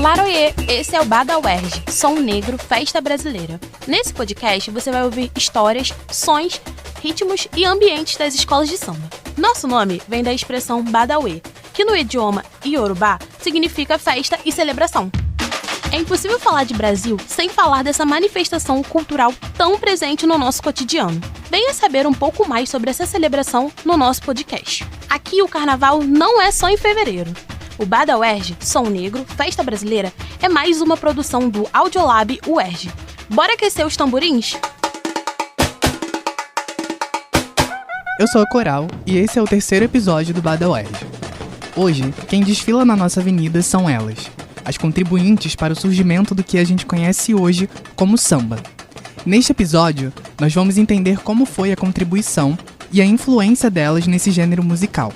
Laroie, esse é o Bada UERJ, Som Negro, Festa Brasileira. Nesse podcast você vai ouvir histórias, sons, ritmos e ambientes das escolas de samba. Nosso nome vem da expressão Badawe, que no idioma Iorubá significa festa e celebração. É impossível falar de Brasil sem falar dessa manifestação cultural tão presente no nosso cotidiano. Venha saber um pouco mais sobre essa celebração no nosso podcast. Aqui o carnaval não é só em fevereiro. O Bada UERJ, Som Negro, Festa Brasileira, é mais uma produção do Audiolab UERJ. Bora aquecer os tamborins? Eu sou a Coral e esse é o terceiro episódio do Bada UERJ. Hoje, quem desfila na nossa avenida são elas, as contribuintes para o surgimento do que a gente conhece hoje como samba. Neste episódio, nós vamos entender como foi a contribuição e a influência delas nesse gênero musical,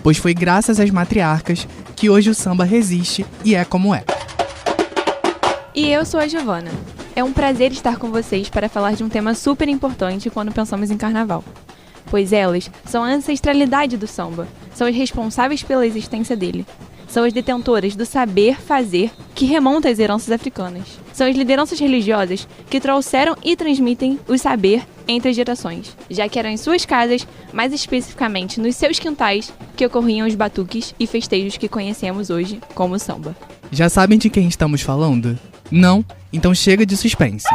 pois foi graças às matriarcas que hoje o samba resiste e é como é. E eu sou a Giovana. É um prazer estar com vocês para falar de um tema super importante quando pensamos em carnaval. Pois elas são a ancestralidade do samba, são as responsáveis pela existência dele. São as detentoras do saber fazer que remonta às heranças africanas. São as lideranças religiosas que trouxeram e transmitem o saber entre as gerações, já que eram em suas casas, mais especificamente nos seus quintais, que ocorriam os batuques e festejos que conhecemos hoje como samba. Já sabem de quem estamos falando? Não? Então chega de suspense.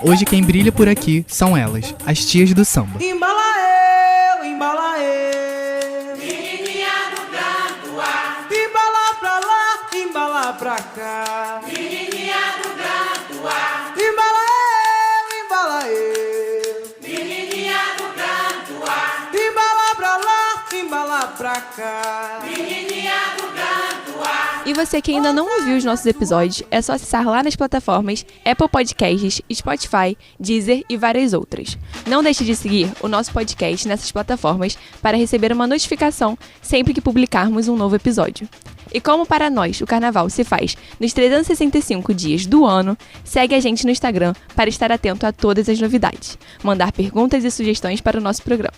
Hoje quem brilha por aqui são elas, as tias do samba. Embala eu, menininha do Granduá. Embala pra lá, embala pra cá. Menininha do Granduá. Embala eu, menininha do Granduá. Embala pra lá, embala pra cá. Menininha do Granduá. E você que ainda não ouviu os nossos episódios, é só acessar lá nas plataformas Apple Podcasts, Spotify, Deezer e várias outras. Não deixe de seguir o nosso podcast nessas plataformas para receber uma notificação sempre que publicarmos um novo episódio. E como para nós o carnaval se faz nos 365 dias do ano, segue a gente no Instagram para estar atento a todas as novidades, mandar perguntas e sugestões para o nosso programa.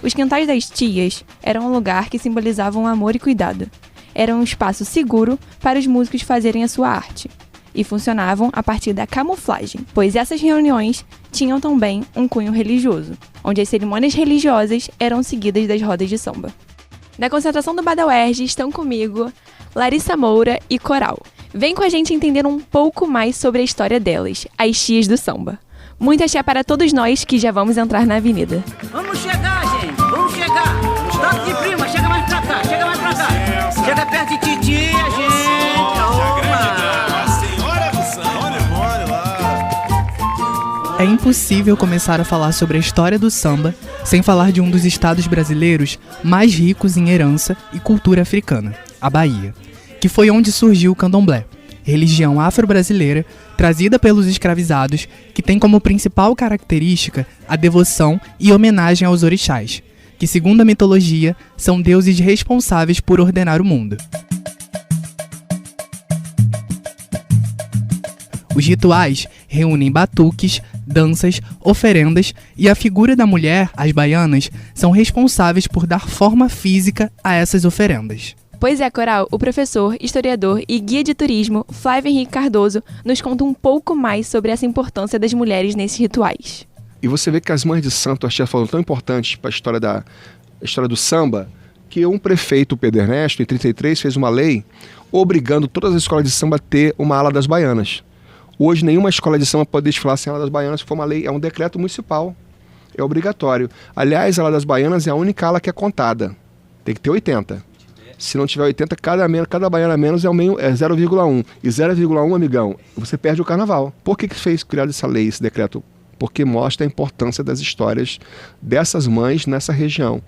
Os quintais das tias eram um lugar que simbolizavam amor e cuidado. Era um espaço seguro para os músicos fazerem a sua arte. E funcionavam a partir da camuflagem, pois essas reuniões tinham também um cunho religioso, onde as cerimônias religiosas eram seguidas das rodas de samba. Na concentração do Bada UERJ estão comigo Larissa Moura e Coral. Vem com a gente entender um pouco mais sobre a história delas, as tias do samba. Muita axé para todos nós que já vamos entrar na avenida. Vamos chegar, gente, vamos chegar. Toque de prima, chega mais pra cá, chega mais pra cá. Chega perto de titia, gente. É impossível começar a falar sobre a história do samba sem falar de um dos estados brasileiros mais ricos em herança e cultura africana, a Bahia, que foi onde surgiu o candomblé, religião afro-brasileira trazida pelos escravizados que tem como principal característica a devoção e homenagem aos orixás, que segundo a mitologia são deuses responsáveis por ordenar o mundo. Os rituais reúnem batuques, danças, oferendas e a figura da mulher, as baianas, são responsáveis por dar forma física a essas oferendas. Pois é, Coral, o professor, historiador e guia de turismo Flávio Henrique Cardoso nos conta um pouco mais sobre essa importância das mulheres nesses rituais. E você vê que as mães de santo, a tia, foram tão importantes para a história do samba, que um prefeito, o Pedro Ernesto, em 1933, fez uma lei obrigando todas as escolas de samba a ter uma ala das baianas. Hoje, nenhuma escola de samba pode desfilar sem ala das baianas, foi uma lei, é um decreto municipal, é obrigatório. Aliás, a ala das baianas é a única ala que é contada, tem que ter 80. Se não tiver 80, cada baiana menos é 0,1. E 0,1, amigão, você perde o carnaval. Por que fez criar essa lei, esse decreto? Porque mostra a importância das histórias dessas mães nessa região.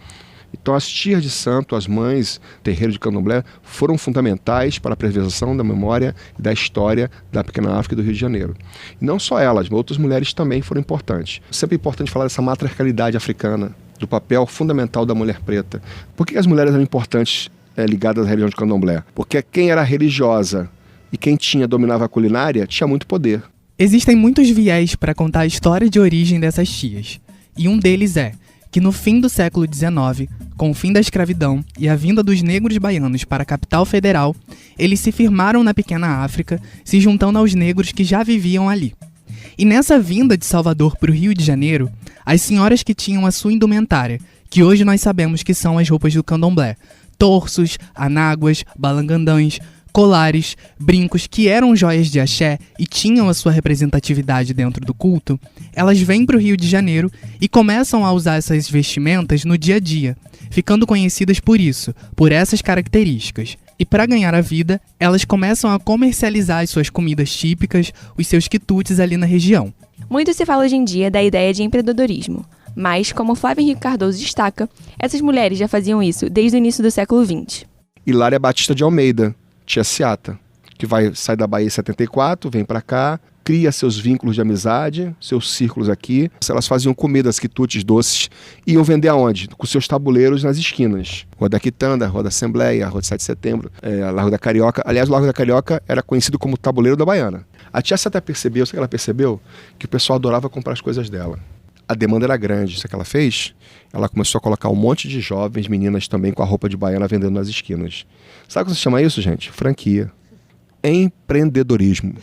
Então as tias de santo, as mães, terreiro de candomblé, foram fundamentais para a preservação da memória e da história da pequena África e do Rio de Janeiro. E não só elas, mas outras mulheres também foram importantes. Sempre é importante falar dessa matriarcalidade africana, do papel fundamental da mulher preta. Por que as mulheres eram importantes ligadas à religião de candomblé? Porque quem era religiosa e quem dominava a culinária tinha muito poder. Existem muitos viés para contar a história de origem dessas tias, e um deles é que no fim do século XIX, com o fim da escravidão e a vinda dos negros baianos para a capital federal, eles se firmaram na pequena África, se juntando aos negros que já viviam ali. E nessa vinda de Salvador para o Rio de Janeiro, as senhoras que tinham a sua indumentária, que hoje nós sabemos que são as roupas do candomblé, torços, anáguas, balangandãs, colares, brincos que eram joias de axé e tinham a sua representatividade dentro do culto, elas vêm para o Rio de Janeiro e começam a usar essas vestimentas no dia a dia, ficando conhecidas por isso, por essas características. E para ganhar a vida, elas começam a comercializar as suas comidas típicas, os seus quitutes ali na região. Muito se fala hoje em dia da ideia de empreendedorismo, mas, como Flávio Henrique Cardoso destaca, essas mulheres já faziam isso desde o início do século XX. Hilária Batista de Almeida, tia Ciata, que sai da Bahia em 74, vem para cá, cria seus vínculos de amizade, seus círculos aqui. Elas faziam comidas, quitutes, doces, e iam vender aonde? Com seus tabuleiros nas esquinas. Rua da Quitanda, Rua da Assembleia, Rua de 7 de Setembro, Largo da Carioca. Aliás, o Largo da Carioca era conhecido como tabuleiro da Baiana. A tia Ciata percebeu, sabe o que ela percebeu? Que o pessoal adorava comprar as coisas dela. A demanda era grande. Sabe o que ela fez? Ela começou a colocar um monte de jovens, meninas também com a roupa de baiana vendendo nas esquinas. Sabe como se chama isso, gente? Franquia. Empreendedorismo.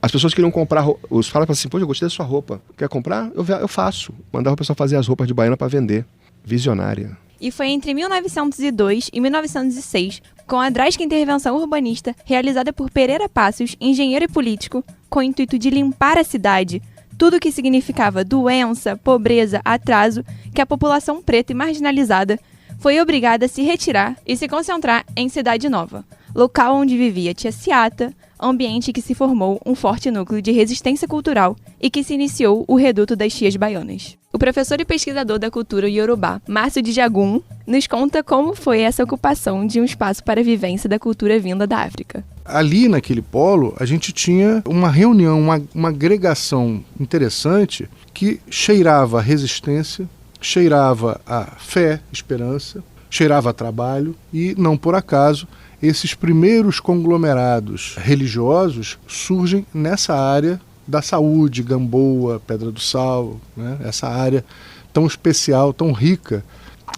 As pessoas queriam comprar, os falam assim, pô, eu gostei da sua roupa. Quer comprar? Eu faço. Mandava o pessoal fazer as roupas de baiana para vender. Visionária. E foi entre 1902 e 1906, com a drástica intervenção urbanista realizada por Pereira Passos, engenheiro e político, com o intuito de limpar a cidade, tudo o que significava doença, pobreza, atraso, que a população preta e marginalizada foi obrigada a se retirar e se concentrar em Cidade Nova, local onde vivia tia Ciata, ambiente que se formou um forte núcleo de resistência cultural e que se iniciou o reduto das tias baianas. O professor e pesquisador da cultura iorubá, Márcio de Jagum, nos conta como foi essa ocupação de um espaço para a vivência da cultura vinda da África. Ali naquele polo, a gente tinha uma reunião, uma agregação interessante que cheirava a resistência, cheirava a fé, esperança, cheirava a trabalho e, não por acaso, esses primeiros conglomerados religiosos surgem nessa área da saúde, Gamboa, Pedra do Sal, né? Essa área tão especial, tão rica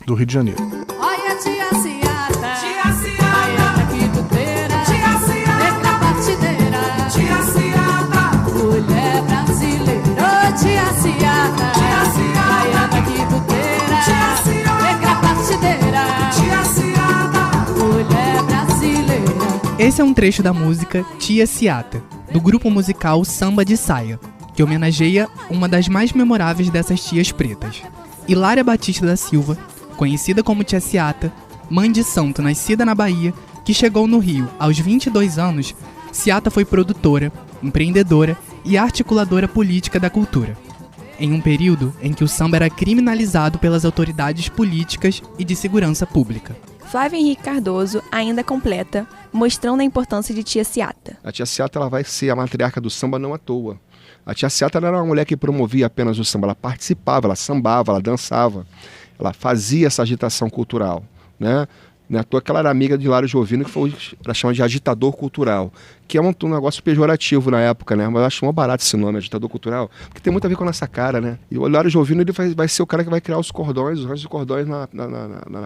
do Rio de Janeiro. Olha tia Ciata, baiana quituteira, negra partideira, mulher brasileira, tia Ciata, baiana quituteira, negra partideira, mulher brasileira. Esse é um trecho da música Tia Ciata, do grupo musical Samba de Saia, que homenageia uma das mais memoráveis dessas tias pretas. Hilária Batista da Silva, conhecida como tia Ciata, mãe de santo nascida na Bahia, que chegou no Rio aos 22 anos, Ciata foi produtora, empreendedora e articuladora política da cultura, em um período em que o samba era criminalizado pelas autoridades políticas e de segurança pública. Flávio Henrique Cardoso ainda completa, mostrando a importância de tia Ciata. A tia Ciata ela vai ser a matriarca do samba não à toa. A tia Ciata ela era uma mulher que promovia apenas o samba, ela participava, ela sambava, ela dançava, ela fazia essa agitação cultural, né? Não é à toa que ela era amiga de Hilário Jovino, que ela chama de agitador cultural, que é um negócio pejorativo na época, né? Mas eu acho muito barato esse nome, agitador cultural, porque tem muito a ver com a nossa cara, né? E o Hilário Jovino ele vai ser o cara que vai criar os cordões, os ranchos de cordões na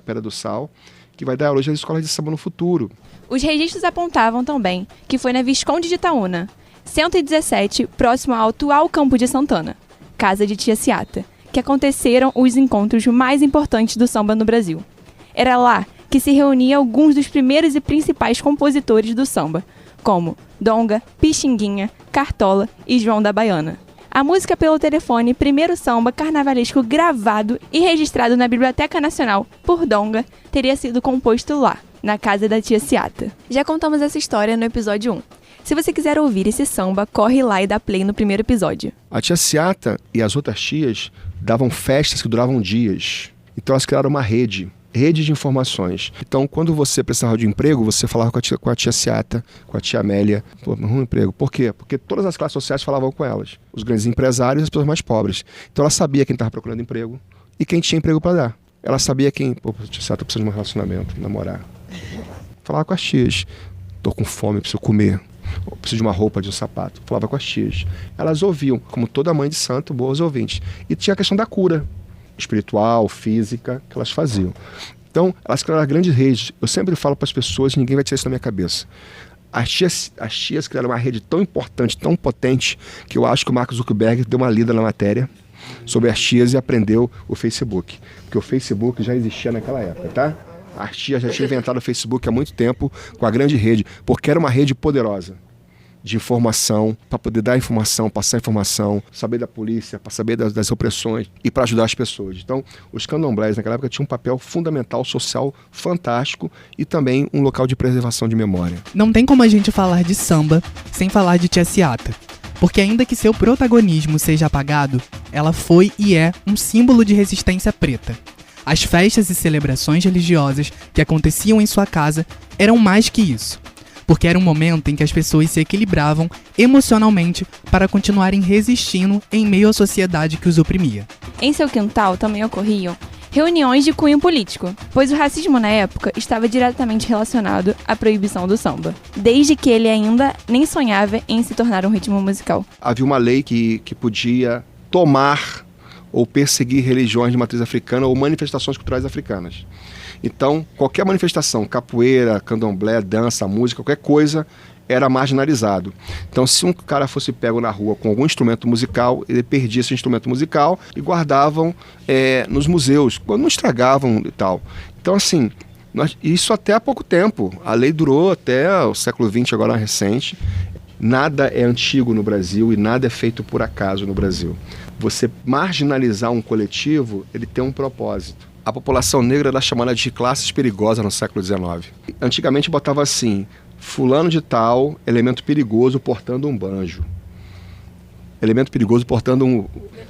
Pedra do Sal, que vai dar origem às escolas de samba no futuro. Os registros apontavam também que foi na Visconde de Itaúna, 117, próximo ao atual Campo de Santana, casa de tia Ciata, que aconteceram os encontros mais importantes do samba no Brasil. Era lá que se reuniam alguns dos primeiros e principais compositores do samba, como Donga, Pixinguinha, Cartola e João da Baiana. A música pelo telefone, primeiro samba carnavalesco gravado e registrado na Biblioteca Nacional por Donga, teria sido composto lá, na casa da tia Ciata. Já contamos essa história no episódio 1. Se você quiser ouvir esse samba, corre lá e dá play no primeiro episódio. A tia Ciata e as outras tias davam festas que duravam dias. Então elas criaram uma rede de informações. Então, quando você precisava de emprego, você falava com a tia Ciata, com a tia Amélia, pô, um emprego. Por quê? Porque todas as classes sociais falavam com elas. Os grandes empresários e as pessoas mais pobres. Então, ela sabia quem estava procurando emprego e quem tinha emprego para dar. Ela sabia quem, pô, tia Ciata precisa de um relacionamento, namorar. Falava com as tias. Tô com fome, preciso comer. Preciso de uma roupa, de um sapato. Falava com as tias. Elas ouviam, como toda mãe de santo, boas ouvintes. E tinha a questão da cura. espiritual, física, que elas faziam. Então, elas criaram grandes redes. Eu sempre falo para as pessoas, ninguém vai tirar isso na minha cabeça. As tias criaram uma rede tão importante, tão potente, que eu acho que o Mark Zuckerberg deu uma lida na matéria sobre as tias e aprendeu o Facebook. Porque o Facebook já existia naquela época, tá? As tias já tinham inventado o Facebook há muito tempo com a grande rede, porque era uma rede poderosa de informação, para poder dar informação, passar informação, saber da polícia, para saber das opressões e para ajudar as pessoas. Então, os candomblés naquela época tinham um papel fundamental, social, fantástico e também um local de preservação de memória. Não tem como a gente falar de samba sem falar de Tia Ciata, porque ainda que seu protagonismo seja apagado, ela foi e é um símbolo de resistência preta. As festas e celebrações religiosas que aconteciam em sua casa eram mais que isso, porque era um momento em que as pessoas se equilibravam emocionalmente para continuarem resistindo em meio à sociedade que os oprimia. Em seu quintal também ocorriam reuniões de cunho político, pois o racismo na época estava diretamente relacionado à proibição do samba, desde que ele ainda nem sonhava em se tornar um ritmo musical. Havia uma lei que podia tomar ou perseguir religiões de matriz africana ou manifestações culturais africanas. Então, qualquer manifestação, capoeira, candomblé, dança, música, qualquer coisa, era marginalizado. Então, se um cara fosse pego na rua com algum instrumento musical, ele perdia esse instrumento musical e guardavam nos museus, quando não estragavam e tal. Então, assim, isso até há pouco tempo. A lei durou até o século XX, agora recente. Nada é antigo no Brasil e nada é feito por acaso no Brasil. Você marginalizar um coletivo, ele tem um propósito. A população negra era chamada de classes perigosas no século XIX. Antigamente botava assim, fulano de tal, elemento perigoso portando um banjo. Elemento perigoso portando um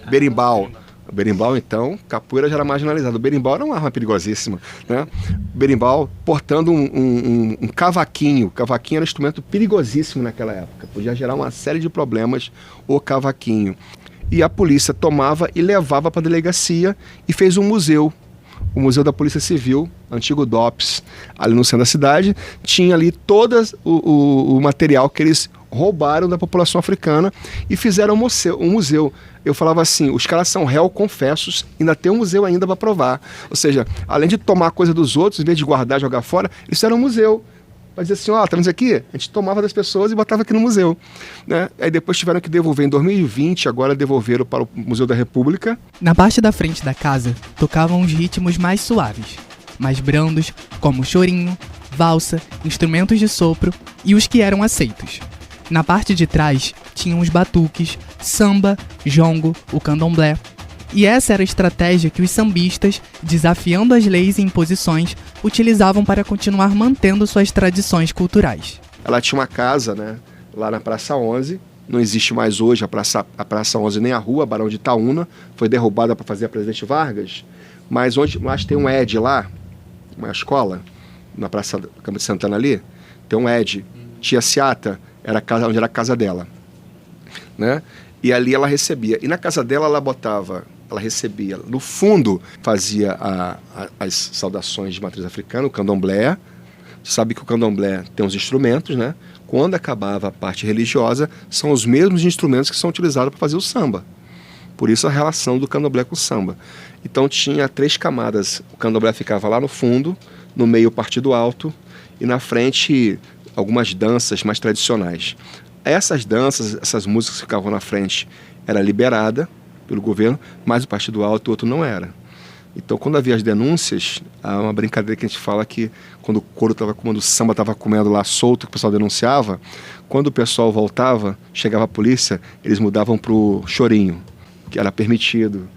berimbau. O berimbau, então, capoeira já era marginalizado. O berimbau era uma arma perigosíssima, né? O berimbau portando um cavaquinho. O cavaquinho era um instrumento perigosíssimo naquela época. Podia gerar uma série de problemas o cavaquinho. E a polícia tomava e levava para a delegacia e fez um museu. O Museu da Polícia Civil, antigo DOPS, ali no centro da cidade, tinha ali todo o material que eles roubaram da população africana e fizeram um museu. Eu falava assim, os caras são réu confessos, ainda tem um museu ainda para provar. Ou seja, além de tomar coisa dos outros, em vez de guardar e jogar fora, eles fizeram um museu. Para dizer assim, tá vendo isso aqui? A gente tomava das pessoas e botava aqui no museu, né? Aí depois tiveram que devolver em 2020, agora devolveram para o Museu da República. Na parte da frente da casa, tocavam os ritmos mais suaves, mais brandos, como chorinho, valsa, instrumentos de sopro e os que eram aceitos. Na parte de trás, tinham os batuques, samba, jongo, o candomblé. E essa era a estratégia que os sambistas, desafiando as leis e imposições, utilizavam para continuar mantendo suas tradições culturais. Ela tinha uma casa, né, lá na Praça 11, não existe mais hoje a Praça 11 nem a rua, Barão de Itaúna, foi derrubada para fazer a Presidente Vargas, mas onde tem um ED lá, uma escola, na Praça Câmara de Santana ali, tem um ED, Tia Ciata, era a casa onde era a casa dela, né? E ali ela recebia, e na casa dela ela recebia, no fundo, fazia as saudações de matriz africana, o candomblé. Você sabe que o candomblé tem os instrumentos, né? Quando acabava a parte religiosa, são os mesmos instrumentos que são utilizados para fazer o samba. Por isso a relação do candomblé com o samba. Então tinha 3 camadas. O candomblé ficava lá no fundo, no meio o partido alto, e na frente algumas danças mais tradicionais. Essas danças, essas músicas que ficavam na frente, era liberada pelo governo, mas o partido alto e o outro não era. Então, quando havia as denúncias, há uma brincadeira que a gente fala que quando o samba estava comendo lá solto, que o pessoal denunciava, quando o pessoal voltava, chegava a polícia, eles mudavam para o chorinho, que era permitido,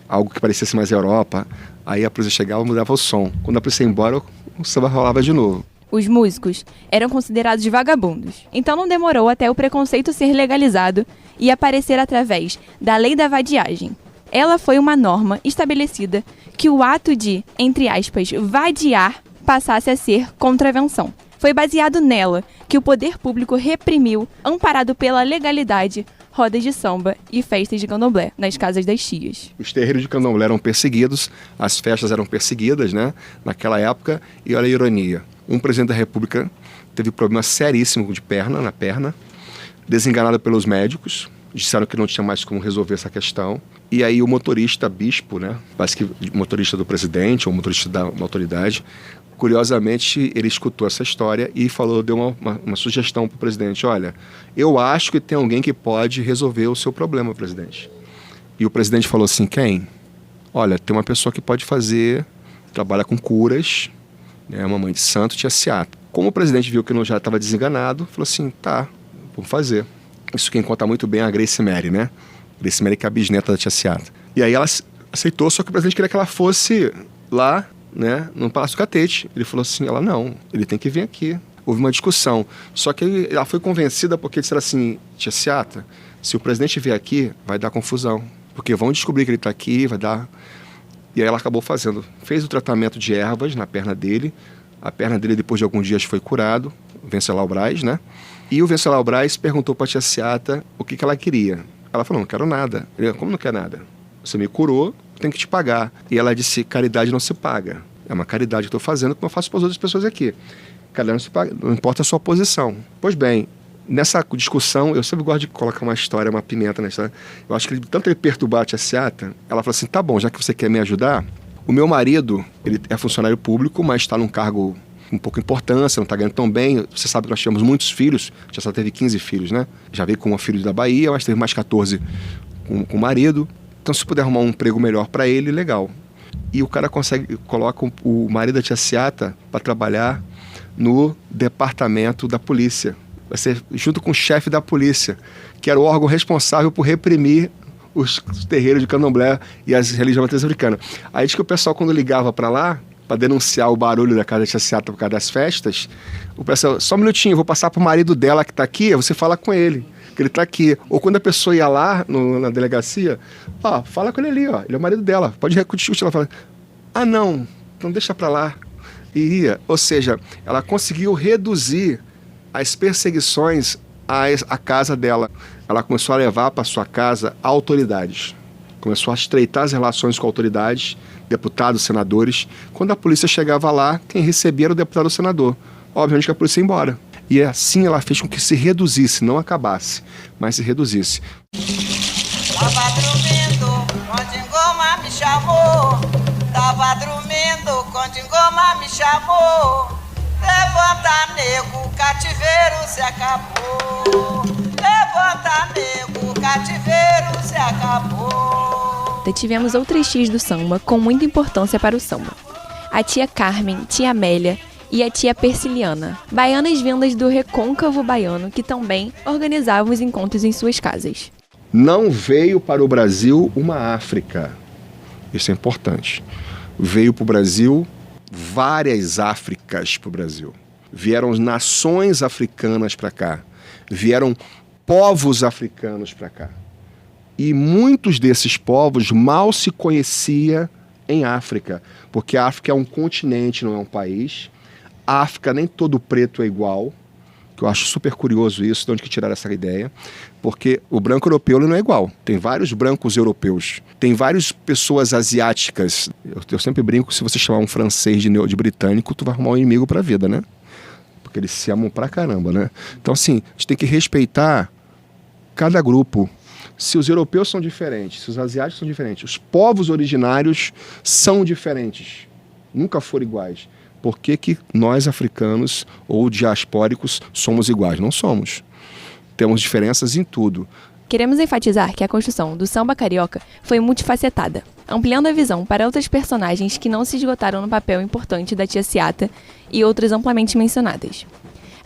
algo que parecesse mais Europa. Aí a polícia chegava e mudava o som. Quando a polícia ia embora, o samba rolava de novo. Os músicos eram considerados vagabundos, então não demorou até o preconceito ser legalizado e aparecer através da Lei da Vadiagem. Ela foi uma norma estabelecida que o ato de, entre aspas, vadiar passasse a ser contravenção. Foi baseado nela que o poder público reprimiu, amparado pela legalidade, rodas de samba e festas de candomblé nas casas das tias. Os terreiros de candomblé eram perseguidos, as festas eram perseguidas, né, naquela época, e olha a ironia. Um presidente da República teve problema seríssimo na perna, desenganado pelos médicos, disseram que não tinha mais como resolver essa questão, E aí o motorista bispo, né? Parece que motorista do presidente ou motorista da uma autoridade, curiosamente ele escutou essa história e deu uma sugestão para o presidente. Olha, eu acho que tem alguém que pode resolver o seu problema, presidente. E o presidente falou assim, quem? Olha, tem uma pessoa que pode trabalha com curas, né? Uma mãe de santo, tia Seata. Como o presidente viu que não já estava desenganado, falou assim, tá, vamos fazer. Isso quem conta muito bem é a Grace Mary, né? Grace Mary, que é a bisneta da tia Seata. E aí ela aceitou, só que o presidente queria que ela fosse lá, né, no Palácio do Catete. Ele falou assim, ela não, ele tem que vir aqui. Houve uma discussão. Só que ela foi convencida porque disseram assim, tia Seata, se o presidente vier aqui, vai dar confusão. Porque vão descobrir que ele está aqui, vai dar... E aí ela acabou fazendo. Fez o tratamento de ervas na perna dele. A perna dele, depois de alguns dias, foi curado. O Venceslau Braz, né? E o Venceslau Braz perguntou para a tia Seata o que ela queria. Ela falou, não quero nada. Ele, como não quer nada? Você me curou, tem que te pagar. E ela disse, caridade não se paga. É uma caridade que eu estou fazendo, como eu faço para as outras pessoas aqui. Caridade não se paga, não importa a sua posição. Pois bem, nessa discussão, eu sempre gosto de colocar uma história, uma pimenta na história. Eu acho que tanto ele perturbar a tia Seata, ela falou assim, tá bom, já que você quer me ajudar, o meu marido, ele é funcionário público, mas está num cargo com pouca importância, não está ganhando tão bem. Você sabe que nós tivemos muitos filhos, já só teve 15 filhos, né? Já veio com um filho da Bahia, mas teve mais 14 com o marido. Então, se puder arrumar um emprego melhor para ele, legal. E o cara coloca o marido da tia Seata para trabalhar no departamento da polícia. Vai ser junto com o chefe da polícia, que era o órgão responsável por reprimir os terreiros de candomblé e as religiões matrizes africanas. Aí diz que o pessoal, quando ligava para lá, para denunciar o barulho da casa da tia Seata por causa das festas, o pessoal, só um minutinho, eu vou passar pro marido dela que está aqui, você fala com ele, que ele está aqui. Ou quando a pessoa ia lá na delegacia, ó, fala com ele ali, ó, ele é o marido dela, pode discutir. Ela fala, ah não, então deixa para lá. E ia. Ou seja, ela conseguiu reduzir as perseguições à casa dela. Ela começou a levar para sua casa autoridades. Começou a estreitar as relações com autoridades, deputados, senadores. Quando a polícia chegava lá, quem recebia era o deputado ou o senador. Obviamente que a polícia ia embora. E assim ela fez com que se reduzisse, não acabasse, mas se reduzisse. Tava dormindo, quando Ngoma me chamou. Tava dormindo, quando Ngoma me chamou. Levanta, nego, o cativeiro se acabou. Levanta, nego, o cativeiro se acabou. Tivemos outras tias do samba com muita importância para o samba. A tia Carmen, tia Amélia e a tia Persiliana, baianas vindas do recôncavo baiano, que também organizavam os encontros em suas casas. Não veio para o Brasil uma África. Isso é importante. Veio para o Brasil várias Áfricas para o Brasil. Vieram nações africanas para cá. Vieram povos africanos para cá. E muitos desses povos mal se conhecia em África, porque a África é um continente, não é um país. A África nem todo preto é igual, que eu acho super curioso isso, de onde que tiraram essa ideia, porque o branco europeu ele não é igual. Tem vários brancos europeus, tem várias pessoas asiáticas. Eu sempre brinco que se você chamar um francês de britânico, tu vai arrumar um inimigo para a vida, né? Porque eles se amam pra caramba, né? Então, assim, a gente tem que respeitar cada grupo. Se os europeus são diferentes, se os asiáticos são diferentes, os povos originários são diferentes, nunca foram iguais. Por que que nós, africanos ou diaspóricos, somos iguais? Não somos. Temos diferenças em tudo. Queremos enfatizar que a construção do samba carioca foi multifacetada, ampliando a visão para outras personagens que não se esgotaram no papel importante da tia Seata e outras amplamente mencionadas.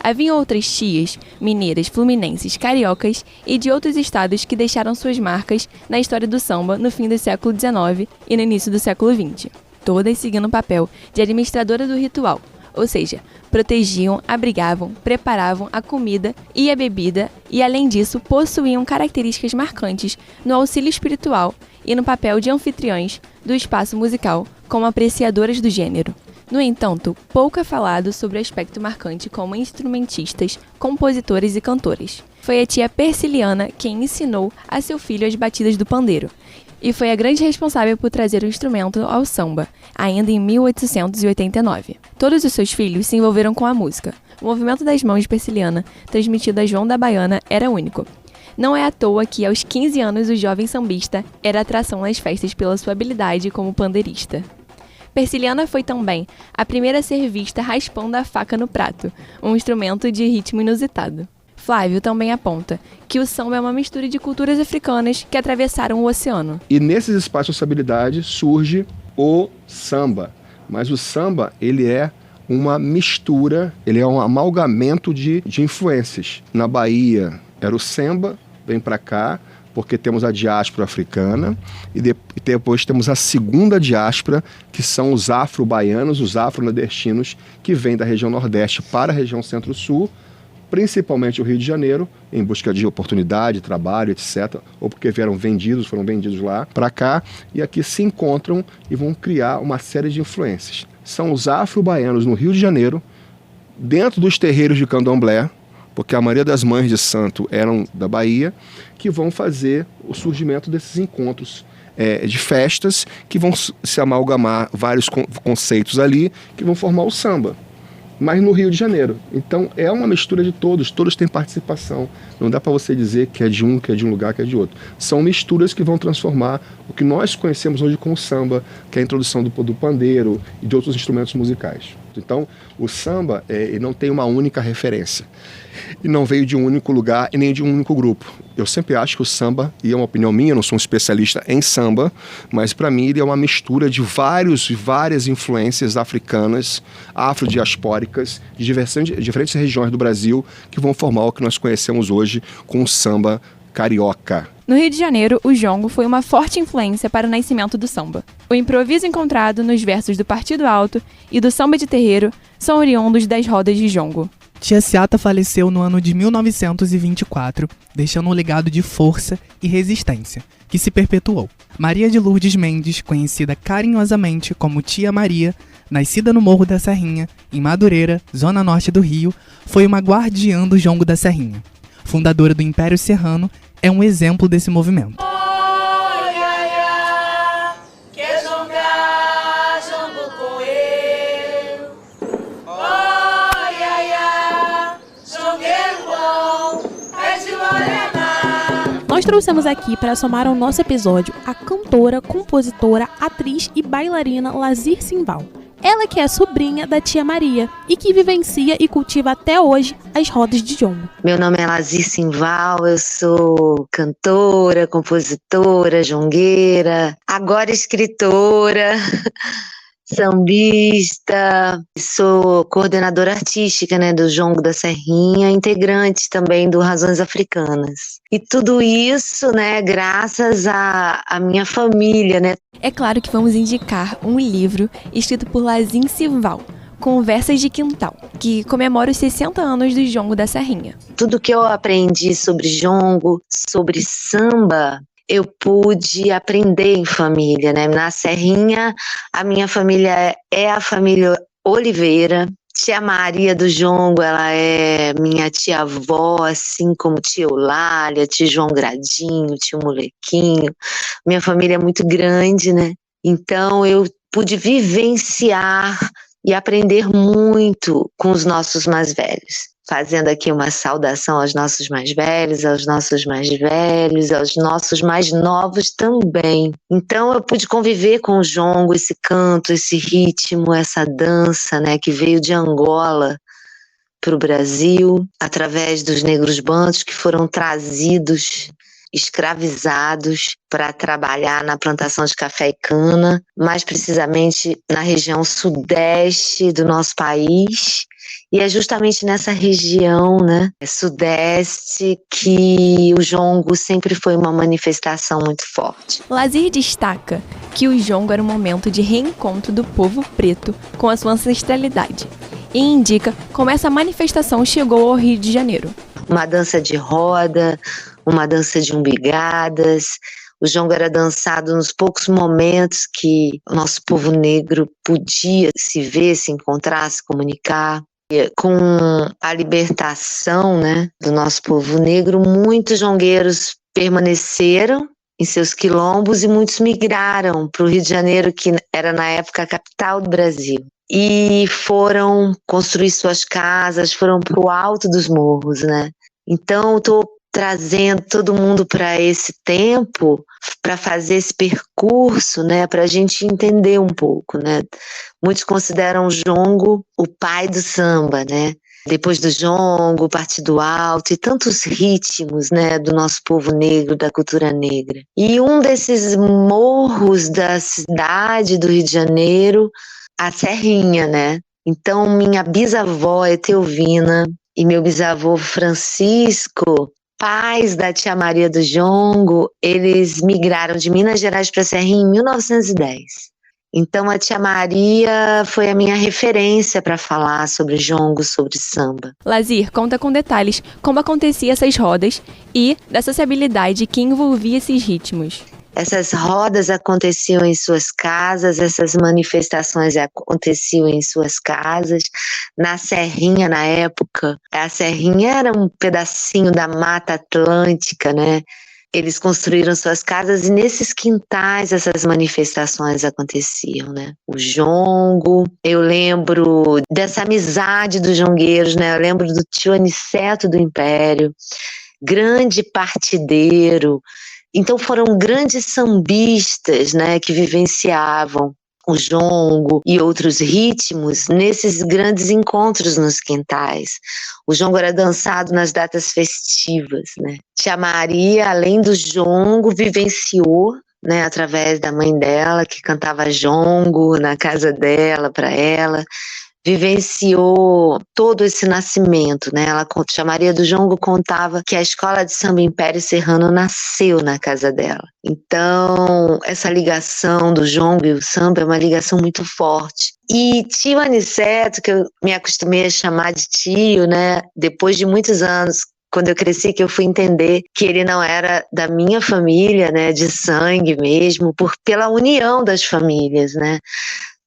Haviam outras tias, mineiras, fluminenses, cariocas e de outros estados que deixaram suas marcas na história do samba no fim do século XIX e no início do século XX, todas seguindo o papel de administradora do ritual, ou seja, protegiam, abrigavam, preparavam a comida e a bebida e, além disso, possuíam características marcantes no auxílio espiritual e no papel de anfitriões do espaço musical como apreciadoras do gênero. No entanto, pouco é falado sobre o aspecto marcante como instrumentistas, compositores e cantores. Foi a tia Persiliana quem ensinou a seu filho as batidas do pandeiro, e foi a grande responsável por trazer o instrumento ao samba, ainda em 1889. Todos os seus filhos se envolveram com a música. O movimento das mãos de Persiliana, transmitido a João da Baiana, era único. Não é à toa que, aos 15 anos, o jovem sambista era atração nas festas pela sua habilidade como pandeirista. Perciliana foi também a primeira a ser vista raspando a faca no prato, um instrumento de ritmo inusitado. Flávio também aponta que o samba é uma mistura de culturas africanas que atravessaram o oceano. E nesses espaços de sociabilidade surge o samba. Mas o samba, ele é uma mistura, ele é um amalgamento de influências. Na Bahia era o samba, vem para cá, porque temos a diáspora africana, e depois temos a segunda diáspora, que são os afro-baianos, os afro-nordestinos, que vêm da região Nordeste para a região Centro-Sul, principalmente o Rio de Janeiro, em busca de oportunidade, trabalho, etc., ou porque foram vendidos lá para cá, e aqui se encontram e vão criar uma série de influências. São os afro-baianos no Rio de Janeiro, dentro dos terreiros de candomblé, porque a maioria das mães de santo eram da Bahia, que vão fazer o surgimento desses encontros de festas, que vão se amalgamar vários conceitos ali, que vão formar o samba. Mas no Rio de Janeiro. Então é uma mistura de todos têm participação. Não dá para você dizer que é de um lugar, que é de outro. São misturas que vão transformar o que nós conhecemos hoje como samba, que é a introdução do pandeiro e de outros instrumentos musicais. Então o samba não tem uma única referência. E não veio de um único lugar e nem de um único grupo. Eu sempre acho que o samba, e é uma opinião minha, eu não sou um especialista em samba, mas para mim ele é uma mistura de várias influências africanas, afrodiaspóricas, de diferentes regiões do Brasil, que vão formar o que nós conhecemos hoje com o samba carioca. No Rio de Janeiro, o jongo foi uma forte influência para o nascimento do samba. O improviso encontrado nos versos do Partido Alto e do samba de terreiro são oriundos das rodas de jongo. Tia Ciata faleceu no ano de 1924, deixando um legado de força e resistência, que se perpetuou. Maria de Lourdes Mendes, conhecida carinhosamente como Tia Maria, nascida no Morro da Serrinha, em Madureira, zona norte do Rio, foi uma guardiã do jongo da Serrinha. Fundadora do Império Serrano, é um exemplo desse movimento. Nós trouxemos aqui para somar ao nosso episódio a cantora, compositora, atriz e bailarina Lazir Simval. Ela que é sobrinha da Tia Maria e que vivencia e cultiva até hoje as rodas de jongo. Meu nome é Lazir Simval, eu sou cantora, compositora, jongueira, agora escritora, sambista, sou coordenadora artística, do Jongo da Serrinha, integrante também do Razões Africanas. E tudo isso, graças à minha família, É claro que vamos indicar um livro escrito por Lazir Simval, Conversas de Quintal, que comemora os 60 anos do Jongo da Serrinha. Tudo que eu aprendi sobre jongo, sobre samba, eu pude aprender em família, Na Serrinha, a minha família é a família Oliveira. Tia Maria do Jongo, ela é minha tia-avó, assim como tia Eulália, tio João Gradinho, tio Molequinho. Minha família é muito grande, Então eu pude vivenciar e aprender muito com os nossos mais velhos. Fazendo aqui uma saudação aos nossos mais velhos, aos nossos mais velhos, aos nossos mais novos também. Então eu pude conviver com o jongo, esse canto, esse ritmo, essa dança, que veio de Angola para o Brasil, através dos negros bantos que foram trazidos, escravizados para trabalhar na plantação de café e cana, mais precisamente na região sudeste do nosso país. E é justamente nessa região, sudeste, que o jongo sempre foi uma manifestação muito forte. Lazir destaca que o jongo era um momento de reencontro do povo preto com a sua ancestralidade e indica como essa manifestação chegou ao Rio de Janeiro. Uma dança de roda, uma dança de umbigadas. O jongo era dançado nos poucos momentos que o nosso povo negro podia se ver, se encontrar, se comunicar. Com a libertação, do nosso povo negro, muitos jongueiros permaneceram em seus quilombos e muitos migraram para o Rio de Janeiro, que era na época a capital do Brasil. E foram construir suas casas, foram para o alto dos morros, Então, estou trazendo todo mundo para esse tempo, para fazer esse percurso, né, para a gente entender um pouco, né? Muitos consideram o jongo o pai do samba, né? Depois do jongo, o partido alto e tantos ritmos, né, do nosso povo negro, da cultura negra. E um desses morros da cidade do Rio de Janeiro, a Serrinha, né? Então, minha bisavó Etelvina e meu bisavô Francisco, pais da tia Maria do Jongo, eles migraram de Minas Gerais para a Serrinha em 1910. Então, a tia Maria foi a minha referência para falar sobre jongo, sobre samba. Lazir conta com detalhes como aconteciam essas rodas e da sociabilidade que envolvia esses ritmos. Essas rodas aconteciam em suas casas, essas manifestações aconteciam em suas casas. Na Serrinha, na época, a Serrinha era um pedacinho da Mata Atlântica, né? Eles construíram suas casas e nesses quintais essas manifestações aconteciam, né? O jongo, eu lembro dessa amizade dos jongueiros, né? Eu lembro do tio Aniceto do Império, grande partideiro. Então foram grandes sambistas, né, que vivenciavam o jongo e outros ritmos nesses grandes encontros nos quintais. O jongo era dançado nas datas festivas, né? Tia Maria, além do jongo, vivenciou, né, através da mãe dela, que cantava jongo na casa dela, para ela, vivenciou todo esse nascimento, né? Tia Maria do Jongo contava que a escola de samba Império Serrano nasceu na casa dela. Então, essa ligação do jongo e o samba é uma ligação muito forte. E tio Aniceto, que eu me acostumei a chamar de tio, né? Depois de muitos anos, quando eu cresci, que eu fui entender que ele não era da minha família, né? De sangue mesmo, pela união das famílias, né?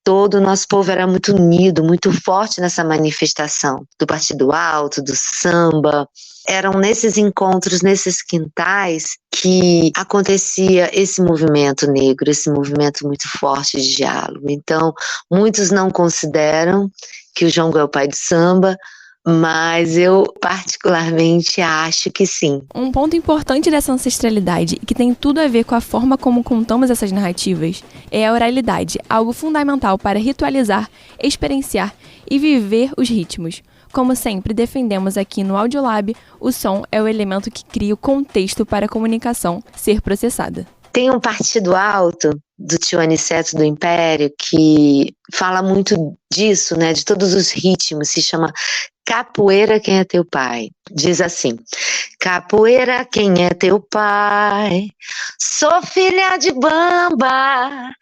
Todo o nosso povo era muito unido, muito forte nessa manifestação do partido alto, do samba. Eram nesses encontros, nesses quintais, que acontecia esse movimento negro, esse movimento muito forte de diálogo. Então, muitos não consideram que o jongo é o pai do samba, mas eu particularmente acho que sim. Um ponto importante dessa ancestralidade e que tem tudo a ver com a forma como contamos essas narrativas é a oralidade, algo fundamental para ritualizar, experienciar e viver os ritmos. Como sempre defendemos aqui no Audiolab, o som é o elemento que cria o contexto para a comunicação ser processada. Tem um partido alto do tio Aniceto do Império que fala muito disso, né, de todos os ritmos, se chama Capoeira, quem é teu pai? Diz assim: capoeira, quem é teu pai? Sou filha de Bamba,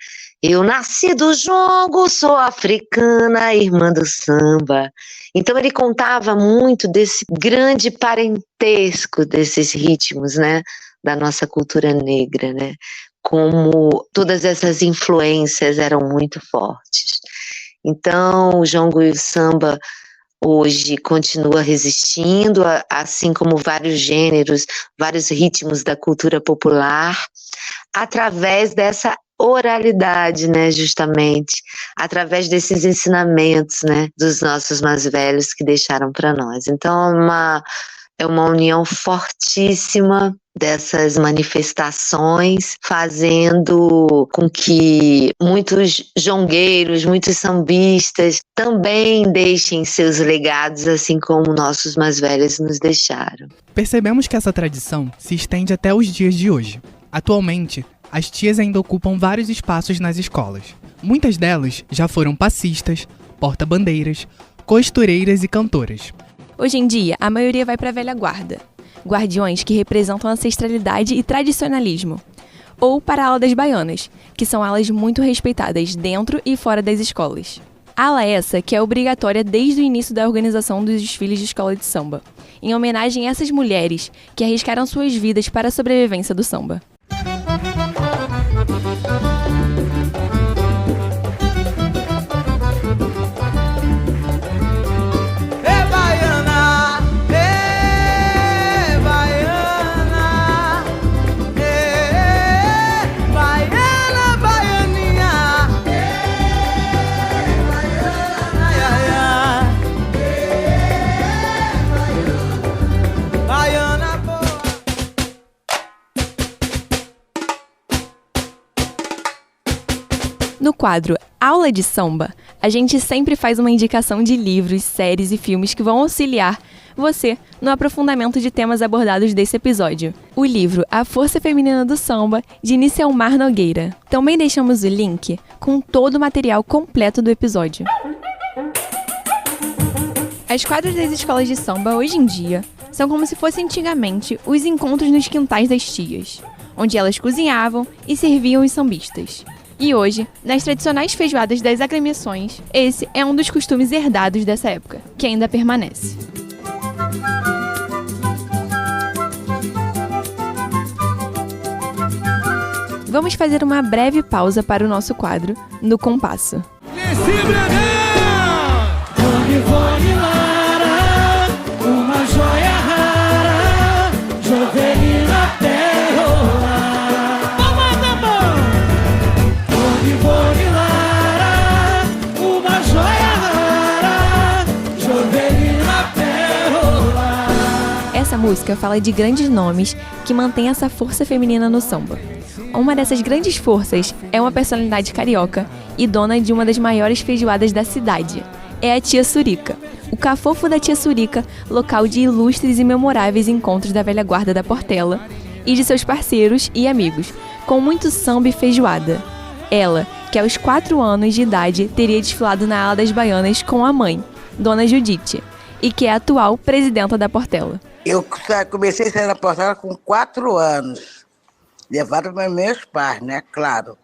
eu nasci do jongo, sou africana, irmã do samba. Então ele contava muito desse grande parentesco desses ritmos, né, da nossa cultura negra, né? Como todas essas influências eram muito fortes. Então, o jongo e o samba hoje continua resistindo, assim como vários gêneros, vários ritmos da cultura popular, através dessa oralidade, né, justamente, através desses ensinamentos, né, dos nossos mais velhos que deixaram para nós. Então, é uma união fortíssima dessas manifestações, fazendo com que muitos jongueiros, muitos sambistas também deixem seus legados, assim como nossos mais velhos nos deixaram. Percebemos que essa tradição se estende até os dias de hoje. Atualmente, as tias ainda ocupam vários espaços nas escolas. Muitas delas já foram passistas, porta-bandeiras, costureiras e cantoras. Hoje em dia, a maioria vai para a velha guarda, guardiões que representam ancestralidade e tradicionalismo, ou para a ala das baianas, que são alas muito respeitadas dentro e fora das escolas. Ala essa que é obrigatória desde o início da organização dos desfiles de escola de samba, em homenagem a essas mulheres que arriscaram suas vidas para a sobrevivência do samba. No quadro Aula de Samba, a gente sempre faz uma indicação de livros, séries e filmes que vão auxiliar você no aprofundamento de temas abordados desse episódio. O livro A Força Feminina do Samba, de Nicelmar Nogueira. Também deixamos o link com todo o material completo do episódio. As quadras das escolas de samba, hoje em dia, são como se fossem antigamente os encontros nos quintais das tias, onde elas cozinhavam e serviam os sambistas. E hoje, nas tradicionais feijoadas das agremiações, esse é um dos costumes herdados dessa época, que ainda permanece. Vamos fazer uma breve pausa para o nosso quadro No Compasso. Uma joia rara, Jovelina Pérola. Uma joia rara, Jovelina Pérola. Essa música fala de grandes nomes que mantêm essa força feminina no samba. Uma dessas grandes forças é uma personalidade carioca e dona de uma das maiores feijoadas da cidade. É a Tia Surica. O cafofo da Tia Surica, local de ilustres e memoráveis encontros da velha guarda da Portela e de seus parceiros e amigos, com muito samba e feijoada. Ela, que aos 4 anos de idade teria desfilado na ala das baianas com a mãe, Dona Judite, e que é a atual presidenta da Portela. Eu comecei a sair na Portela com 4 anos, levado pelos meus pais, né, claro.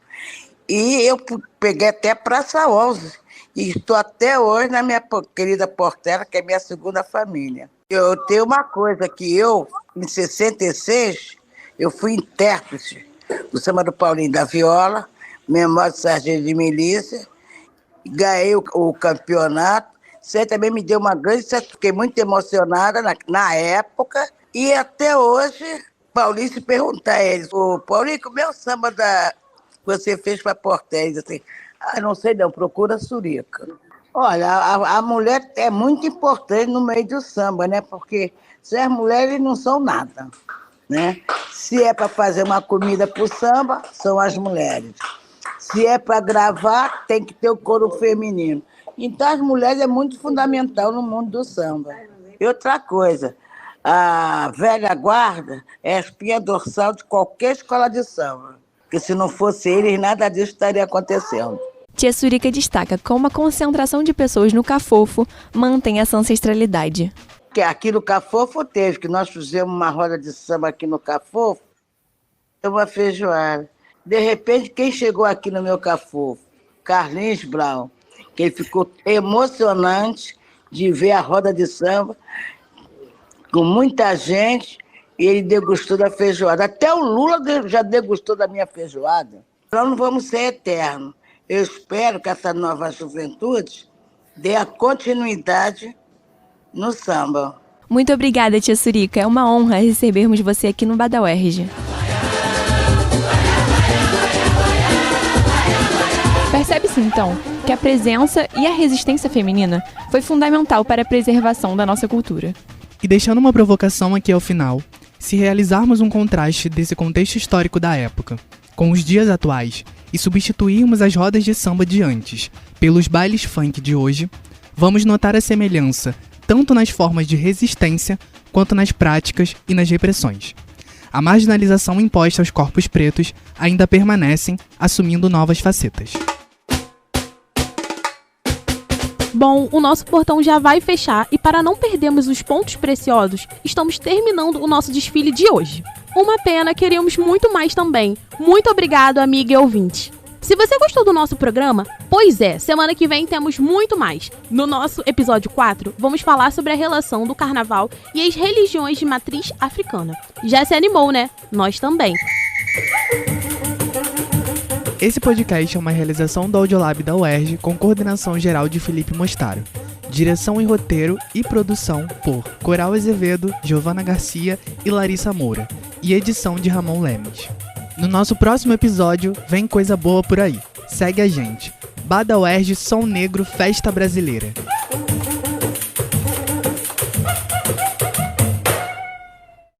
E eu peguei até Praça 11. E estou até hoje na minha querida Portela, que é minha segunda família. Eu tenho uma coisa, que eu, em 66, eu fui intérprete do samba do Paulinho da Viola, memória de sargento de milícia, ganhei o campeonato. Isso aí também me deu uma grande satisfação, fiquei muito emocionada na época. E até hoje, Paulinho se pergunta a eles, ô Paulinho, como é o samba que você fez para Portela? Ele diz assim, não sei não, procura Surica. Olha, a mulher é muito importante no meio do samba, né? Porque se as mulheres não são nada, né? Se é para fazer uma comida para o samba, são as mulheres. Se é para gravar, tem que ter o coro feminino. Então as mulheres é muito fundamental no mundo do samba. E outra coisa, a velha guarda é a espinha dorsal de qualquer escola de samba. Porque se não fosse eles, nada disso estaria acontecendo. Tia Surica destaca como a concentração de pessoas no Cafofo mantém essa ancestralidade. Que aqui no Cafofo teve, que nós fizemos uma roda de samba aqui no Cafofo, uma feijoada. De repente, quem chegou aqui no meu Cafofo? Carlinhos Brown, que ele ficou emocionante de ver a roda de samba com muita gente. E ele degustou da feijoada. Até o Lula já degustou da minha feijoada. Nós não vamos ser eternos. Eu espero que essa nova juventude dê a continuidade no samba. Muito obrigada, Tia Surica. É uma honra recebermos você aqui no Badauerge. Percebe-se, então, que a presença e a resistência feminina foi fundamental para a preservação da nossa cultura. E deixando uma provocação aqui ao final, se realizarmos um contraste desse contexto histórico da época com os dias atuais e substituirmos as rodas de samba de antes pelos bailes funk de hoje, vamos notar a semelhança tanto nas formas de resistência quanto nas práticas e nas repressões. A marginalização imposta aos corpos pretos ainda permanecem, assumindo novas facetas. Bom, o nosso portão já vai fechar e para não perdermos os pontos preciosos, estamos terminando o nosso desfile de hoje. Uma pena, queríamos muito mais também. Muito obrigado, amiga e ouvinte. Se você gostou do nosso programa, pois é, semana que vem temos muito mais. No nosso episódio 4, vamos falar sobre a relação do carnaval e as religiões de matriz africana. Já se animou, né? Nós também. Esse podcast é uma realização do Audiolab da UERJ com coordenação geral de Felipe Mostaro. Direção e roteiro e produção por Coral Azevedo, Giovana Garcia e Larissa Moura. E edição de Ramon Lemes. No nosso próximo episódio, vem coisa boa por aí. Segue a gente. Badauerge Som Negro Festa Brasileira.